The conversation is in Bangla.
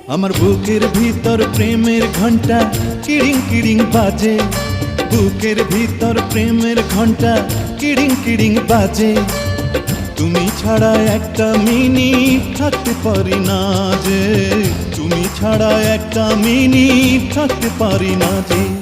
আমার বুকের ভিতর প্রেমের ঘন্টা কিড়িং কিড়িং বাজে, বুকের ভিতর প্রেমের ঘন্টা কিড়িং কিড়িং বাজে। তুমি ছাড়া একটা মিনিট থাকতে পারি না যে, তুমি ছাড়া একটা মিনিট থাকতে পারি না যে।